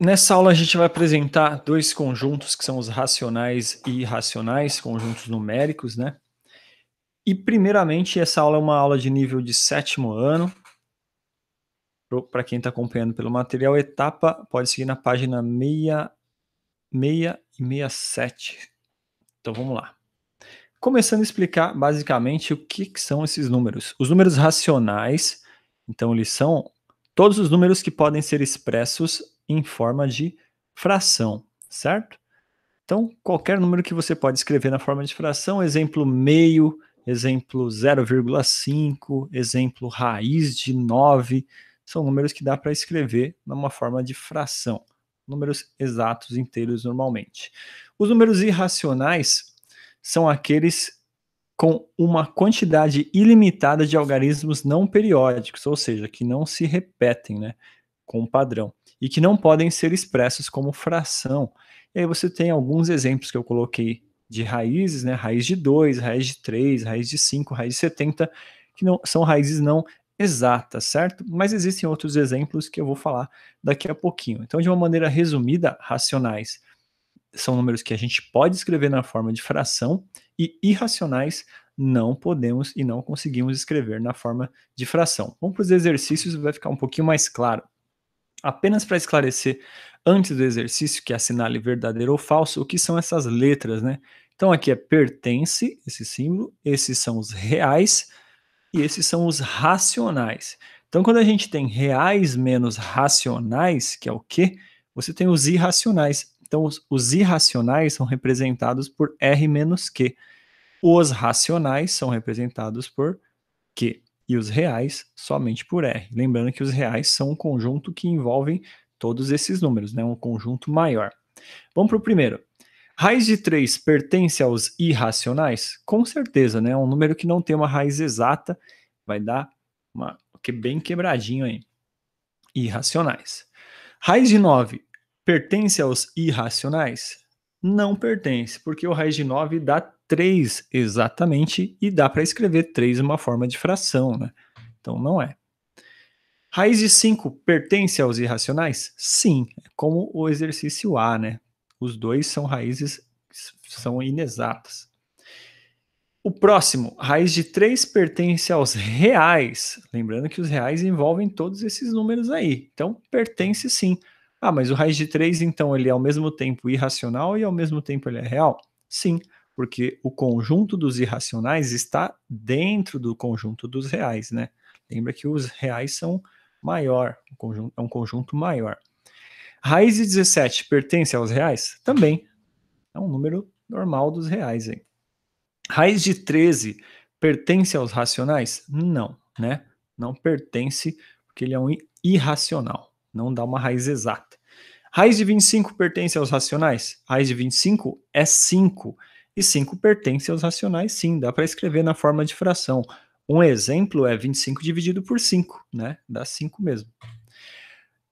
Nessa aula a gente vai apresentar dois conjuntos que são os racionais e irracionais, conjuntos numéricos, né? E primeiramente essa aula é uma aula de nível de 7º ano. Para quem está acompanhando pelo material, etapa pode seguir na página 66 e 67. Então vamos lá. Começando a explicar basicamente o que são esses números. Os números racionais, então eles são todos os números que podem ser expressos em forma de fração, certo? Então, qualquer número que você pode escrever na forma de fração, exemplo meio, exemplo 0,5, exemplo raiz de 9, são números que dá para escrever numa forma de fração, números exatos, inteiros normalmente. Os números irracionais são aqueles com uma quantidade ilimitada de algarismos não periódicos, ou seja, que não se repetem, né, com um padrão, e que não podem ser expressos como fração. E aí você tem alguns exemplos que eu coloquei de raízes, né, raiz de 2, raiz de 3, raiz de 5, raiz de 70, que não, são raízes não exatas, certo? Mas existem outros exemplos que eu vou falar daqui a pouquinho. Então, de uma maneira resumida, racionais são números que a gente pode escrever na forma de fração, e irracionais não podemos e não conseguimos escrever na forma de fração. Vamos para os exercícios, vai ficar um pouquinho mais claro. Apenas para esclarecer, antes do exercício, que assinale verdadeiro ou falso, o que são essas letras, né? Então aqui é pertence, esse símbolo, esses são os reais e esses são os racionais. Então quando a gente tem reais menos racionais, que é o quê? Você tem os irracionais. Então os irracionais são representados por R menos Q. Os racionais são representados por Q. E os reais somente por R. Lembrando que os reais são um conjunto que envolve todos esses números, né? Um conjunto maior. Vamos para o primeiro. Raiz de 3 pertence aos irracionais? Com certeza, né? É um número que não tem uma raiz exata, vai dar bem quebradinho aí. Irracionais. Raiz de 9 pertence aos irracionais? Não pertence, porque o raiz de 9 dá 3 exatamente e dá para escrever 3 em uma forma de fração, né? Então não é. Raiz de 5 pertence aos irracionais? Sim, é como o exercício A, né? Os dois são raízes, são inexatas. O próximo, raiz de 3 pertence aos reais. Lembrando que os reais envolvem todos esses números aí. Então, pertence sim. Ah, mas o raiz de 3, então, ele é ao mesmo tempo irracional e ao mesmo tempo ele é real? Sim, porque o conjunto dos irracionais está dentro do conjunto dos reais, né? Lembra que os reais são maior, é um conjunto maior. Raiz de 17 pertence aos reais? Também. É um número normal dos reais aí. Raiz de 13 pertence aos racionais? Não, né? Não pertence, porque ele é um irracional. Não dá uma raiz exata. Raiz de 25 pertence aos racionais? Raiz de 25 é 5. E 5 pertence aos racionais, sim. Dá para escrever na forma de fração. Um exemplo é 25 dividido por 5, né? Dá 5 mesmo.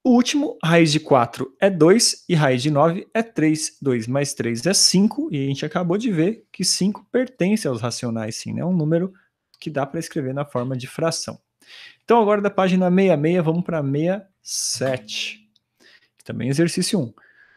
O último, raiz de 4 é 2 e raiz de 9 é 3. 2 mais 3 é 5 e a gente acabou de ver que 5 pertence aos racionais, sim, né? É um número que dá para escrever na forma de fração. Então agora da página 66 vamos para 67. Também exercício 1.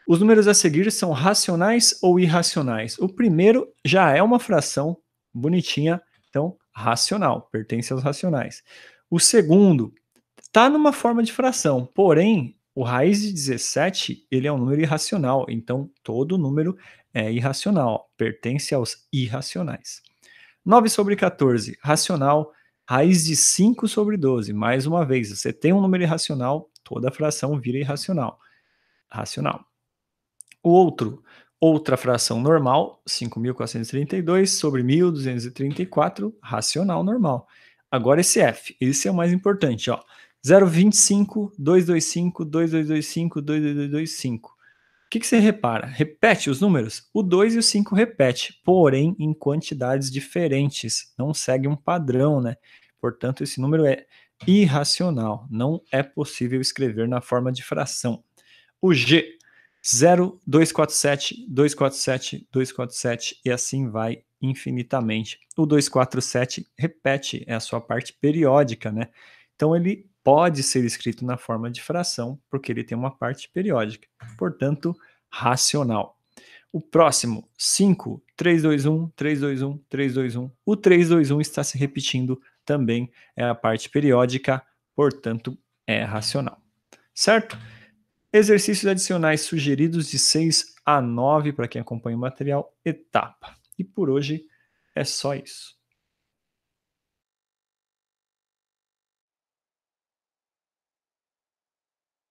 Os números a seguir são racionais ou irracionais? O primeiro já é uma fração bonitinha, então racional, pertence aos racionais. O segundo está numa forma de fração, porém, o raiz de 17 ele é um número irracional, então todo número é irracional, pertence aos irracionais. 9 sobre 14, racional, raiz de 5 sobre 12. Mais uma vez, você tem um número irracional, toda fração vira irracional. Racional. O outra fração normal, 5.432 sobre 1.234, racional normal. Agora esse F, esse é o mais importante, ó. 0,25, 225, 2225, 2225. O que você repara? Repete os números? O 2 e o 5 repete, porém em quantidades diferentes. Não segue um padrão, né? Portanto, esse número é irracional. Não é possível escrever na forma de fração. O G, 0, 247, 247, 247 e assim vai infinitamente. O 247 repete, é a sua parte periódica, né? Então ele pode ser escrito na forma de fração, porque ele tem uma parte periódica, portanto, racional. O próximo, 5, 3, 2, 1, 3, 2, 1, 3, 2, 1. O 3, 2, 1 está se repetindo também, é a parte periódica, portanto, é racional. Certo? Exercícios adicionais sugeridos de 6 a 9 para quem acompanha o material, etapa. E por hoje é só isso.